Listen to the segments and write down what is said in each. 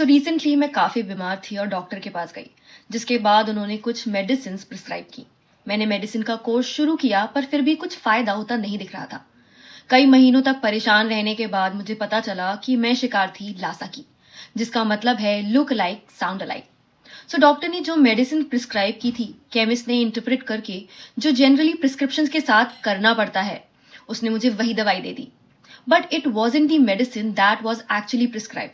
Recently मैं काफ़ी बीमार थी और डॉक्टर के पास गई, जिसके बाद उन्होंने कुछ मेडिसिन प्रिस्क्राइब की। मैंने मेडिसिन का कोर्स शुरू किया, पर फिर भी कुछ फ़ायदा होता नहीं दिख रहा था। कई महीनों तक परेशान रहने के बाद मुझे पता चला कि मैं शिकार थी लासा की, जिसका मतलब है look like sound alike. Doctor ने जो मेडिसिन प्रिस्क्राइब की थी, केमिस्ट ने इंटरप्रेट करके जो जनरली प्रिस्क्रिप्शंस के साथ करना पड़ता है, उसने मुझे वही दवाई दे दी। But it wasn't the medicine that was actually prescribe.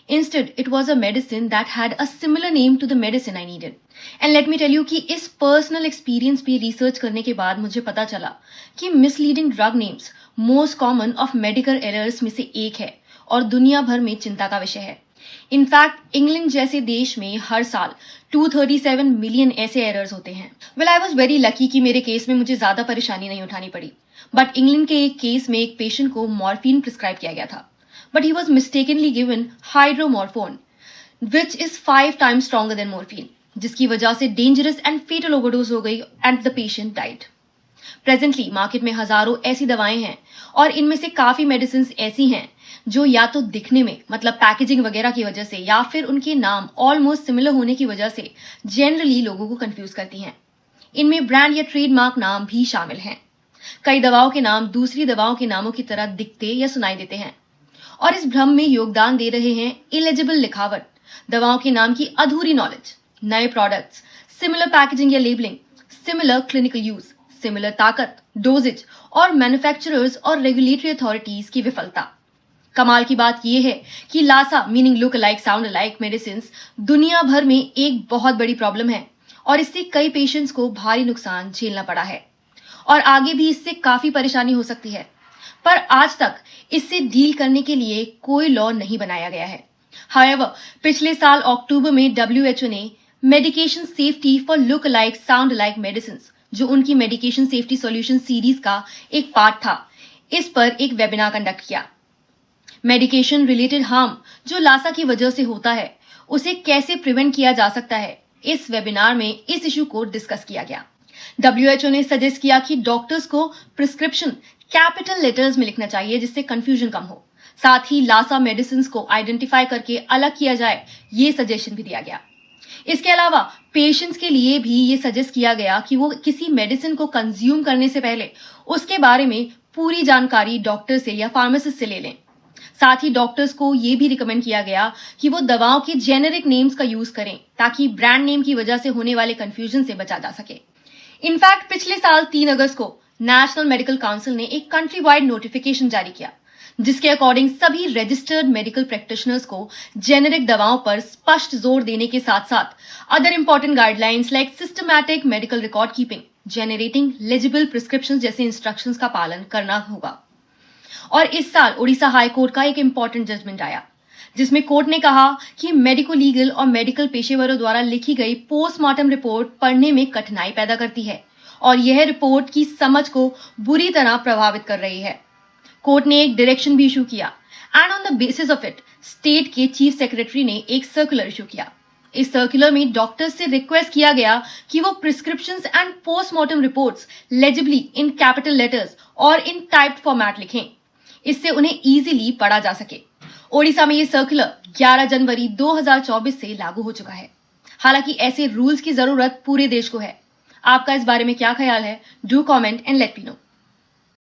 Instead, it was a medicine that had a similar name to the medicine I needed. And let me tell you कि इस पर्सनल एक्सपीरियंस पे research करने के बाद मुझे पता चला कि misleading drug names most common of medical errors में से एक है और दुनिया भर में चिंता का विषय है। इनफैक्ट इंग्लैंड जैसे देश में हर साल 237 मिलियन ऐसे एरर्स होते हैं। Well, I was very lucky कि मेरे केस में मुझे ज्यादा परेशानी नहीं उठानी पड़ी। बट इंग्लैंड के एक केस में एक पेशेंट को मॉर्फिन प्रिस्क्राइब किया गया था, but he was mistakenly given hydromorphone, which is 5 times stronger than morphine, जिसकी वजह से डेंजरस एंड फेटल ओवरडोज हो गई and the patient died. Presently market में हजारों ऐसी दवाएं हैं और इनमें से काफी मेडिसिन ऐसी हैं जो या तो दिखने में, मतलब पैकेजिंग वगैरह की वजह से, या फिर उनके नाम ऑलमोस्ट सिमिलर होने की वजह से जनरली लोगों को कंफ्यूज करती हैं। इनमें ब्रांड या ट्रेडमार्क नाम भी शामिल हैं। कई दवाओं के नाम दूसरी दवाओं के नामों की तरह दिखते या सुनाई देते हैं और इस भ्रम में योगदान दे रहे हैं इलेजिबल लिखावट, दवाओं के नाम की अधूरी नॉलेज, नए प्रोडक्ट्स, सिमिलर पैकेजिंग या labelling, similar clinical use, similar ताकत, डोजेज और मैन्युफैक्चरर्स और रेगुलेटरी अथॉरिटीज की विफलता। कमाल की बात यह है कि LASA meaning look alike sound alike medicine दुनिया भर में एक बहुत बड़ी प्रॉब्लम है और इससे कई पेशेंट्स को भारी नुकसान झेलना पड़ा है और आगे भी इससे काफी परेशानी हो सकती है। पर आज तक इससे डील करने के लिए कोई लॉ नहीं बनाया गया है। हाउएवर, पिछले साल अक्टूबर में WHO ने medication safety for look alike sound alike medicine, जो उनकी मेडिकेशन सेफ्टी सॉल्यूशन सीरीज का एक पार्ट था, इस पर एक वेबिनार कंडक्ट किया। मेडिकेशन रिलेटेड हार्म जो लासा की वजह से होता है, उसे कैसे प्रिवेंट किया जा सकता है, इस वेबिनार में इस इशू को डिस्कस किया गया। WHO ने सजेस्ट किया कि डॉक्टर्स को प्रिस्क्रिप्शन कैपिटल लेटर्स में लिखना चाहिए, जिससे कंफ्यूजन कम हो। साथ ही लासा मेडिसिन को आइडेंटिफाई करके अलग किया जाए, ये सजेशन भी दिया गया। इसके अलावा पेशेंट्स के लिए भी ये सजेस्ट किया गया कि वो किसी मेडिसिन को कंज्यूम करने से पहले उसके बारे में पूरी जानकारी डॉक्टर से या फार्मासिस्ट से ले लें। साथ ही डॉक्टर्स को ये भी रिकमेंड किया गया कि वो दवाओं के जेनेरिक नेम्स का यूज करें, ताकि ब्रांड नेम की वजह से होने वाले कंफ्यूजन से बचा जा सके। इनफैक्ट पिछले साल 3 अगस्त को नेशनल मेडिकल काउंसिल ने एक कंट्री वाइड नोटिफिकेशन जारी किया, जिसके अकॉर्डिंग सभी रजिस्टर्ड मेडिकल प्रैक्टिशनर्स को जेनेरिक दवाओं पर स्पष्ट जोर देने के साथ साथ other important guidelines like systematic medical record keeping, generating legible prescriptions जैसे इंस्ट्रक्शंस का पालन करना होगा। और इस साल उड़ीसा हाई कोर्ट का एक इंपॉर्टेंट जजमेंट आया, जिसमें कोर्ट ने कहा कि मेडिको लीगल और मेडिकल पेशेवरों द्वारा लिखी गई पोस्टमार्टम रिपोर्ट पढ़ने में कठिनाई पैदा करती है और यह रिपोर्ट की समझ को बुरी तरह प्रभावित कर रही है। कोर्ट ने एक डायरेक्शन भी इशू किया and on the basis of it state के चीफ सेक्रेटरी ने एक सर्कुलर इशू किया। इस सर्कुलर में डॉक्टर्स से रिक्वेस्ट किया गया कि वो prescriptions and postmortem reports legibly in capital letters और इन टाइप्ड फॉर्मेट लिखें, इससे उन्हें इजीली पढ़ा जा सके। ओडिशा में ये सर्कुलर 11 जनवरी 2024 से लागू हो चुका है। हालांकि ऐसे रूल्स की जरूरत पूरे देश को है। आपका इस बारे में क्या ख्याल है? Do comment and let me know.